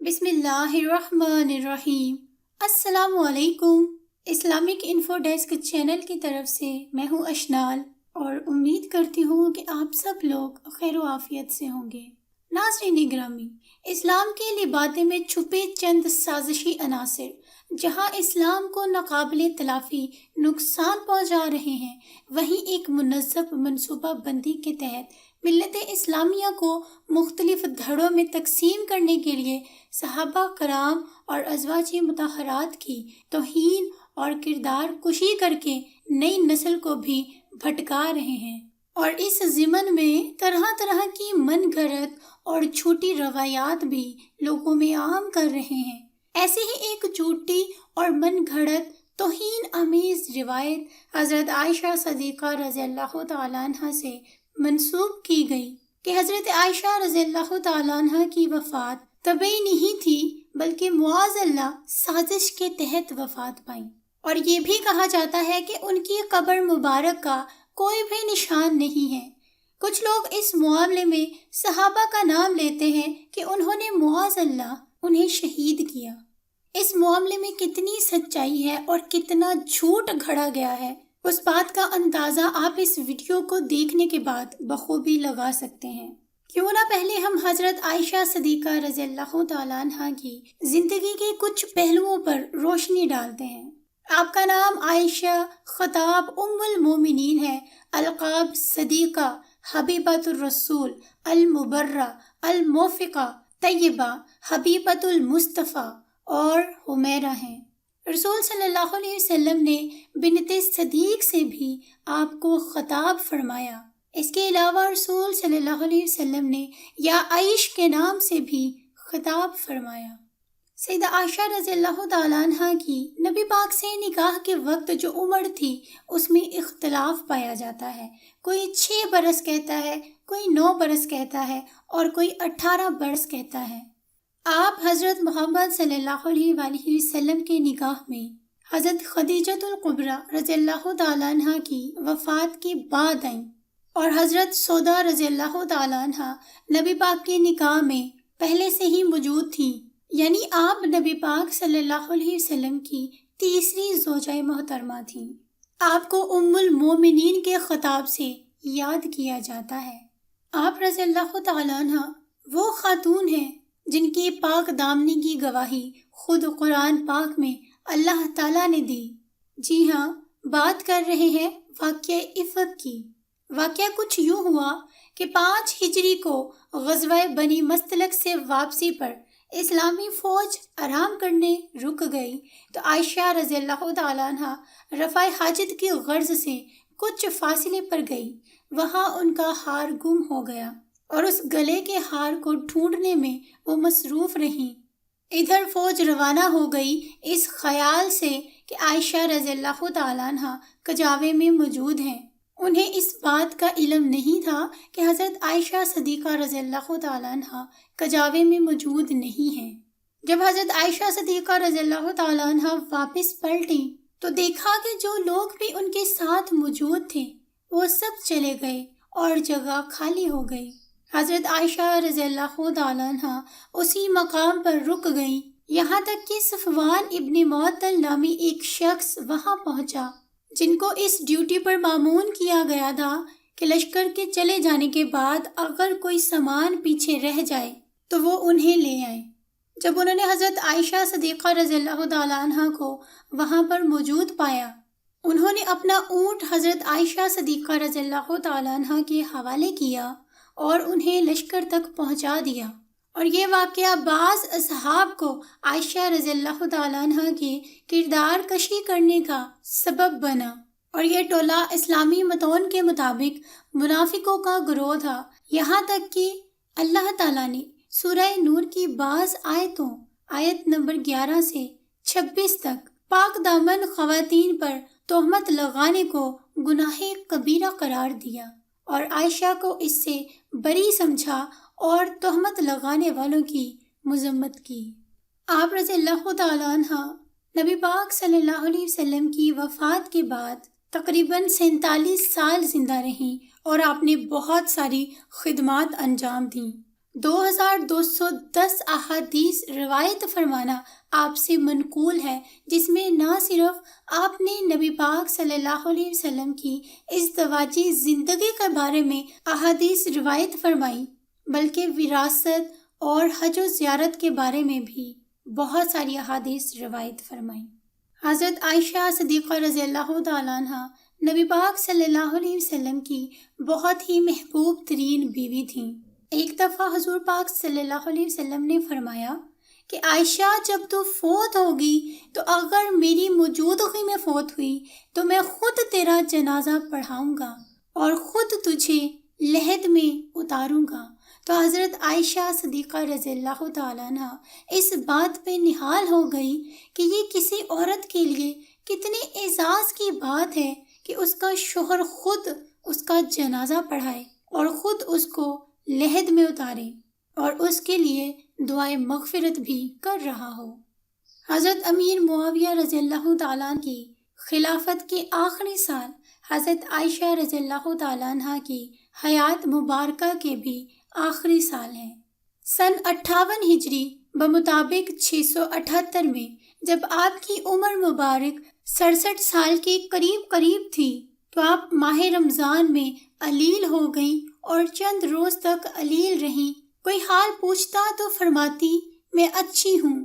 بسم اللہ الرحمن الرحیم۔ السلام علیکم۔ اسلامک انفو ڈیسک چینل کی طرف سے میں ہوں اشنال اور امید کرتی ہوں کہ آپ سب لوگ خیر و عافیت سے ہوں گے۔ ناظرین گرامی، اسلام کے لبادے میں چھپے چند سازشی عناصر جہاں اسلام کو ناقابل تلافی نقصان پہنچا رہے ہیں، وہیں ایک منظم منصوبہ بندی کے تحت ملت اسلامیہ کو مختلف دھڑوں میں تقسیم کرنے کے لیے صحابہ کرام اور ازواج مطہرات کی توہین اور کردار کشی کر کے نئی نسل کو بھی بھٹکا رہے ہیں، اور اس ضمن میں طرح طرح کی من گھڑت اور جھوٹی روایات بھی لوگوں میں عام کر رہے ہیں۔ ایسے ہی ایک جھوٹی اور من گھڑت توہین آمیز روایت حضرت عائشہ صدیقہ رضی اللہ تعالیٰ عنہ سے منسوب کی گئی کہ حضرت عائشہ رضی اللہ تعالیٰ عنہ کی وفات طبعی نہیں تھی بلکہ معاذ اللہ سازش کے تحت وفات پائیں، اور یہ بھی کہا جاتا ہے کہ ان کی قبر مبارک کا کوئی بھی نشان نہیں ہے۔ کچھ لوگ اس معاملے میں صحابہ کا نام لیتے ہیں کہ انہوں نے معاذ اللہ انہیں شہید کیا۔ اس معاملے میں کتنی سچائی ہے اور کتنا جھوٹ گھڑا گیا ہے، اس بات کا اندازہ آپ اس ویڈیو کو دیکھنے کے بعد بخوبی لگا سکتے ہیں۔ کیوں نہ پہلے ہم حضرت عائشہ صدیقہ رضی اللہ تعالیٰ عنہ کی زندگی کے کچھ پہلوؤں پر روشنی ڈالتے ہیں۔ آپ کا نام عائشہ خطاب ام المومنین ہے، القاب صدیقہ، حبیبۃ الرسول، المبرہ، الموفقہ، طیبہ، حبیبۃ المصطفیٰ اور حمیرہ ہیں۔ رسول صلی اللہ علیہ وسلم نے بنت صدیق سے بھی آپ کو خطاب فرمایا۔ اس کے علاوہ رسول صلی اللہ علیہ وسلم نے یا عائش کے نام سے بھی خطاب فرمایا۔ سیدہ عائشہ رضی اللہ تعالیٰ عنہ کی نبی پاک سے نکاح کے وقت جو عمر تھی اس میں اختلاف پایا جاتا ہے۔ کوئی 6 برس کہتا ہے، کوئی 9 برس کہتا ہے اور کوئی 18 برس کہتا ہے۔ آپ حضرت محمد صلی اللہ علیہ وآلہ وسلم کے نکاح میں حضرت خدیجۃ الکبریٰ رضی اللہ تعالیٰ عنہ کی وفات کے بعد آئیں، اور حضرت سودا رضی اللہ تعالیٰ عنہ نبی پاک کے نکاح میں پہلے سے ہی موجود تھیں، یعنی آپ نبی پاک صلی اللہ علیہ وسلم کی تیسری زوجہ محترمہ تھیں۔ آپ کو ام المومنین کے خطاب سے یاد کیا جاتا ہے۔ آپ رضی اللہ تعالیٰ عنہ وہ خاتون ہیں جن کی پاک دامنی کی گواہی خود قرآن پاک میں اللہ تعالیٰ نے دی۔ جی ہاں، بات کر رہے ہیں واقعہ افک کی۔ واقعہ کچھ یوں ہوا کہ 5 ہجری کو غزوہ بنی مستلق سے واپسی پر اسلامی فوج آرام کرنے رک گئی تو عائشہ رضی اللہ تعالیٰ عنہ رفع حاجت کی غرض سے کچھ فاصلے پر گئی۔ وہاں ان کا ہار گم ہو گیا اور اس گلے کے ہار کو ڈھونڈنے میں وہ مصروف رہیں۔ ادھر فوج روانہ ہو گئی اس خیال سے کہ عائشہ رضی اللہ تعالیٰ عنہ کجاوے میں موجود ہیں۔ انہیں اس بات کا علم نہیں تھا کہ حضرت عائشہ صدیقہ رضی اللہ تعالیٰ عنہ کجاوے میں موجود نہیں ہیں۔ جب حضرت عائشہ صدیقہ رضی اللہ تعالیٰ عنہ واپس پلٹیں تو دیکھا کہ جو لوگ بھی ان کے ساتھ موجود تھے وہ سب چلے گئے اور جگہ خالی ہو گئی۔ حضرت عائشہ رضی اللہ تعالیٰ عنہ اسی مقام پر رک گئیں، یہاں تک کہ صفوان ابن معطل نامی ایک شخص وہاں پہنچا جن کو اس ڈیوٹی پر مامون کیا گیا تھا کہ لشکر کے چلے جانے کے بعد اگر کوئی سامان پیچھے رہ جائے تو وہ انہیں لے آئیں۔ جب انہوں نے حضرت عائشہ صدیقہ رضی اللہ تعالیٰ عنہ کو وہاں پر موجود پایا، انہوں نے اپنا اونٹ حضرت عائشہ صدیقہ رضی اللہ تعالیٰ عنہ کے حوالے کیا اور انہیں لشکر تک پہنچا دیا، اور یہ واقعہ بعض اصحاب کو عائشہ رضی اللہ تعالیٰ عنہ کے کردار کشی کرنے کا سبب بنا، اور یہ ٹولہ اسلامی متون کے مطابق منافقوں کا گروہ تھا، یہاں تک کہ اللہ تعالیٰ نے سورہ نور کی بعض آیتوں آیت نمبر 11 سے 26 تک پاک دامن خواتین پر تہمت لگانے کو گناہ کبیرہ قرار دیا اور عائشہ کو اس سے بری سمجھا اور تہمت لگانے والوں کی مذمت کی۔ آپ رضی اللہ تعالیٰ عنہ نبی پاک صلی اللہ علیہ وسلم کی وفات کے بعد تقریباً 47 سال زندہ رہیں اور آپ نے بہت ساری خدمات انجام دیں۔ 2210 احادیث روایت فرمانا آپ سے منقول ہے، جس میں نہ صرف آپ نے نبی پاک صلی اللہ علیہ وسلم کی ازدواجی زندگی کے بارے میں احادیث روایت فرمائی، بلکہ وراثت اور حج و زیارت کے بارے میں بھی بہت ساری احادیث روایت فرمائی۔ حضرت عائشہ صدیقہ رضی اللہ تعالیٰ عنہ نبی پاک صلی اللہ علیہ وسلم کی بہت ہی محبوب ترین بیوی تھیں۔ ایک دفعہ حضور پاک صلی اللہ علیہ وسلم نے فرمایا کہ عائشہ، جب تو فوت ہوگی تو اگر میری موجودگی میں فوت ہوئی تو میں خود تیرا جنازہ پڑھاؤں گا اور خود تجھے لحد میں اتاروں گا۔ تو حضرت عائشہ صدیقہ رضی اللہ تعالیٰ عنہ اس بات پہ نہال ہو گئی کہ یہ کسی عورت کے لیے کتنے اعزاز کی بات ہے کہ اس کا شوہر خود اس کا جنازہ پڑھائے اور خود اس کو لحد میں اتارے اور اس کے لیے دعائے مغفرت بھی کر رہا ہو۔ حضرت امیر معاویہ رضی اللہ تعالیٰ عنہ کی خلافت کے آخری سال حضرت عائشہ رضی اللہ تعالیٰ عنہ کی حیات مبارکہ کے بھی آخری سال ہیں۔ سن 58 ہجری بمطابق 678 میں جب آپ کی عمر مبارک 67 سال کے قریب تھی تو آپ ماہ رمضان میں علیل ہو گئیں اور چند روز تک علیل رہیں۔ کوئی حال پوچھتا تو فرماتی میں اچھی ہوں،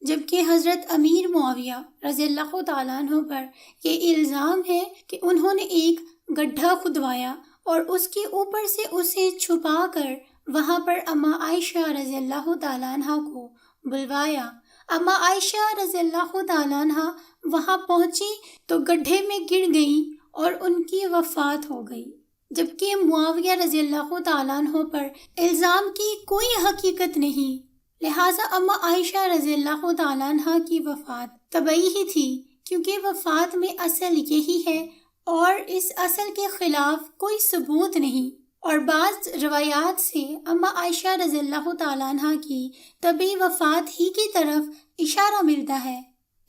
جبکہ حضرت امیر معاویہ رضی اللہ تعالیٰ عنہ پر یہ الزام ہے کہ انہوں نے ایک گڈھا کھدوایا اور اس کے اوپر سے اسے چھپا کر وہاں پر اماں عائشہ رضی اللہ تعالیٰ عنہ کو بلوایا۔ اماں عائشہ رضی اللہ تعالیٰ عنہ وہاں پہنچی تو گڈھے میں گر گئیں اور ان کی وفات ہو گئی، جبکہ معاویہ رضی اللہ تعالیٰ عنہ پر الزام کی کوئی حقیقت نہیں، لہٰذا اماں عائشہ رضی اللہ تعالیٰ عنہ کی وفات طبعی ہی تھی، کیونکہ وفات میں اصل یہی ہے اور اس اصل کے خلاف کوئی ثبوت نہیں۔ اور بعض روایات سے اماں عائشہ رضی اللہ تعالیٰ عنہ کی طبعی وفات ہی کی طرف اشارہ ملتا ہے۔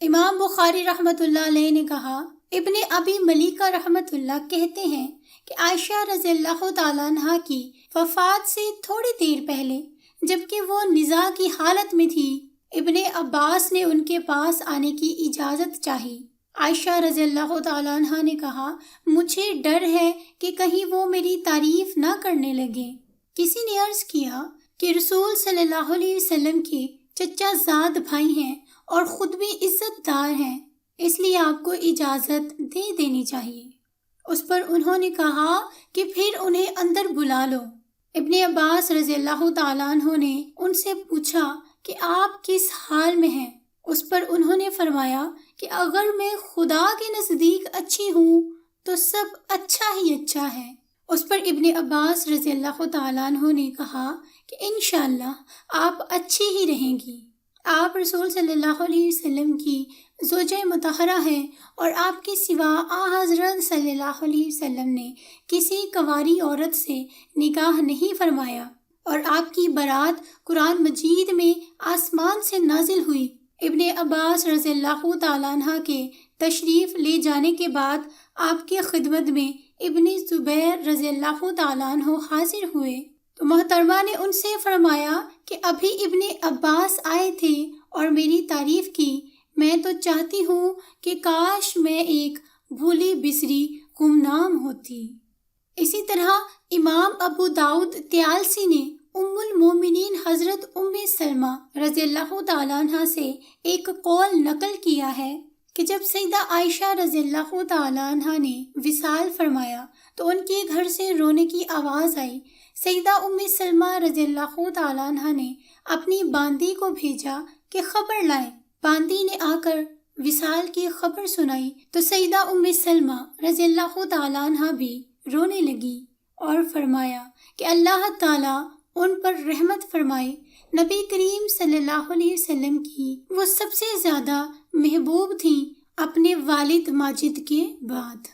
امام بخاری رحمۃ اللہ علیہ نے کہا، ابن ابی ملیکہ رحمۃ اللہ کہتے ہیں کہ عائشہ رضی اللہ تعالیٰ عنہ کی وفات سے تھوڑی دیر پہلے جبکہ وہ نزاع کی حالت میں تھی، ابن عباس نے ان کے پاس آنے کی اجازت چاہی۔ عائشہ رضی اللہ تعالیٰ عنہ نے کہا، مجھے ڈر ہے کہ کہیں وہ میری تعریف نہ کرنے لگے۔ کسی نے عرض کیا کہ رسول صلی اللہ علیہ وسلم کے چچا زاد بھائی ہیں اور خود بھی عزت دار ہیں، اس لیے آپ کو اجازت دے دینی چاہیے۔ اس پر انہوں نے کہا کہ پھر انہیں اندر بلا لو۔ ابن عباس رضی اللہ تعالیٰ عنہ نے ان سے پوچھا کہ آپ کس حال میں ہیں؟ اس پر انہوں نے فرمایا کہ اگر میں خدا کے نزدیک اچھی ہوں تو سب اچھا ہی اچھا ہے۔ اس پر ابن عباس رضی اللہ تعالیٰ عنہ نے کہا کہ انشاءاللہ آپ اچھی ہی رہیں گی۔ آپ رسول صلی اللہ علیہ وسلم کی زوجہ مطہرہ ہیں اور آپ کے سوا حضرت صلی اللہ علیہ وسلم نے کسی کنواری عورت سے نکاح نہیں فرمایا، اور آپ کی برات قرآن مجید میں آسمان سے نازل ہوئی۔ ابن عباس رضی اللہ تعالیٰ عنہ کے تشریف لے جانے کے بعد آپ کی خدمت میں ابن زبیر رضی اللہ تعالیٰ عنہ حاضر ہوئے تو محترمہ نے ان سے فرمایا کہ ابھی ابن عباس آئے تھے اور میری تعریف کی، میں تو چاہتی ہوں کہ کاش میں ایک بھولی بسری گمنام ہوتی۔ اسی طرح امام ابو داؤد طیالسی نے ام المومنین حضرت ام سلمہ رضی اللہ تعالیٰ عنہ سے ایک قول نقل کیا ہے کہ جب سیدہ عائشہ رضی اللہ تعالیٰ عنہ نے وصال فرمایا تو ان کے گھر سے رونے کی آواز آئی۔ سیدہ ام سلمہ رضی اللہ تعالیٰ عنہ نے اپنی باندی کو بھیجا کہ خبر لائیں۔ باندی نے آ کر وصال کی خبر سنائی تو سیدہ ام سلمہ رضی اللہ تعالیٰ عنہ بھی رونے لگی اور فرمایا کہ اللہ تعالیٰ ان پر رحمت فرمائے، نبی کریم صلی اللہ علیہ وسلم کی وہ سب سے زیادہ محبوب تھیں اپنے والد ماجد کے بعد۔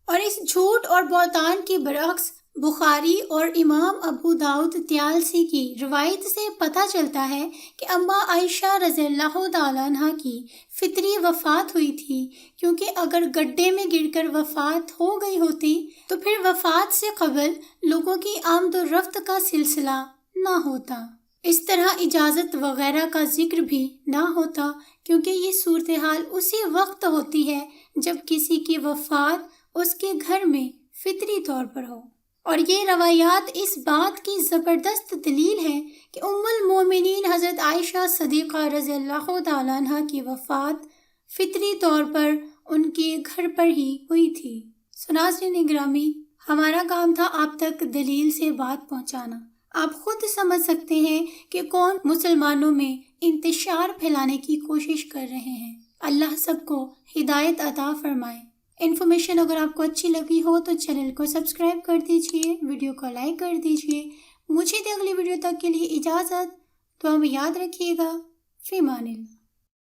اور اس جھوٹ اور بہتان کے برعکس بخاری اور امام ابو داؤد طیالسی کی روایت سے پتہ چلتا ہے کہ اماں عائشہ رضی اللہ تعالیٰ عنہ کی فطری وفات ہوئی تھی، کیونکہ اگر گڈھے میں گر کر وفات ہو گئی ہوتی تو پھر وفات سے قبل لوگوں کی آمد و رفت کا سلسلہ نہ ہوتا۔ اس طرح اجازت وغیرہ کا ذکر بھی نہ ہوتا، کیونکہ یہ صورتحال اسی وقت ہوتی ہے جب کسی کی وفات اس کے گھر میں فطری طور پر ہو۔ اور یہ روایات اس بات کی زبردست دلیل ہے کہ ام المومنین حضرت عائشہ صدیقہ رضی اللہ تعالیٰ عنہ کی وفات فطری طور پر ان کے گھر پر ہی ہوئی تھی۔ ناظرین گرامی، ہمارا کام تھا آپ تک دلیل سے بات پہنچانا۔ آپ خود سمجھ سکتے ہیں کہ کون مسلمانوں میں انتشار پھیلانے کی کوشش کر رہے ہیں۔ اللہ سب کو ہدایت عطا فرمائے۔ انفارمیشن اگر آپ کو اچھی لگی ہو تو چینل کو سبسکرائب کر دیجئے، ویڈیو کو لائک کر دیجئے۔ مجھے اگلی ویڈیو تک کے لیے اجازت، دعا میں یاد رکھیے گا۔ فی امان اللہ۔